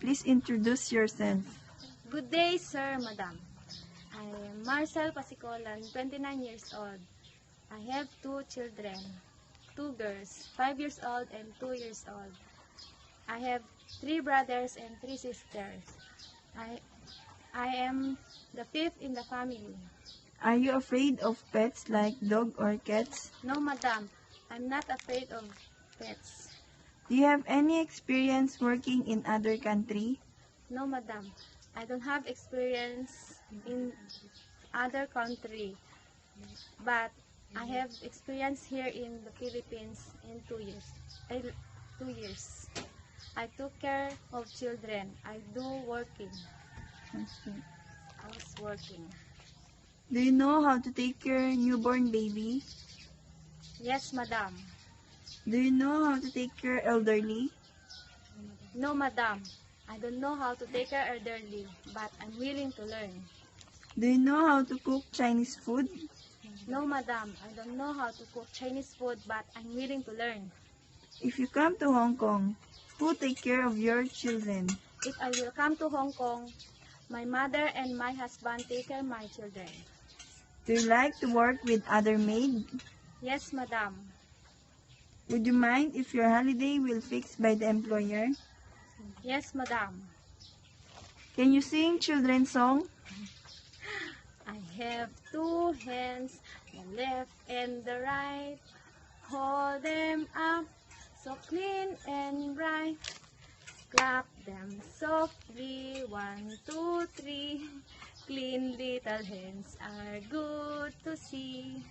Please introduce yourself. Good day, sir, madam. I am Marcel Pasicolan, 29 years old. I have 2 children, 2 girls, 5 years old and 2 years old. I have 3 brothers and 3 sisters. I am the 5th in the family. Are you afraid of pets like dog or cats? No, madam, I'm not afraid of pets. Do you have any experience working in other country? No, madam, I don't have experience in other country, but I have experience here in the Philippines in 2 years. 2 years. I took care of children. I was working. Do you know how to take care newborn baby? Yes, madam. Do you know how to take care elderly? No, madam. I don't know how to take care elderly, but I'm willing to learn. Do you know how to cook Chinese food? No, madam. I don't know how to cook Chinese food, but I'm willing to learn. If you come to Hong Kong, who take care of your children? If I will come to Hong Kong, my mother and my husband take care of my children. Do you like to work with other maids? Yes, madam. Would you mind if your holiday will fixed by the employer? Yes, madam. Can you sing children's song? I have 2 hands, the left and the right. Hold them up, so clean and bright. Clap them softly, 1, 2, 3. Clean little hands are good to see.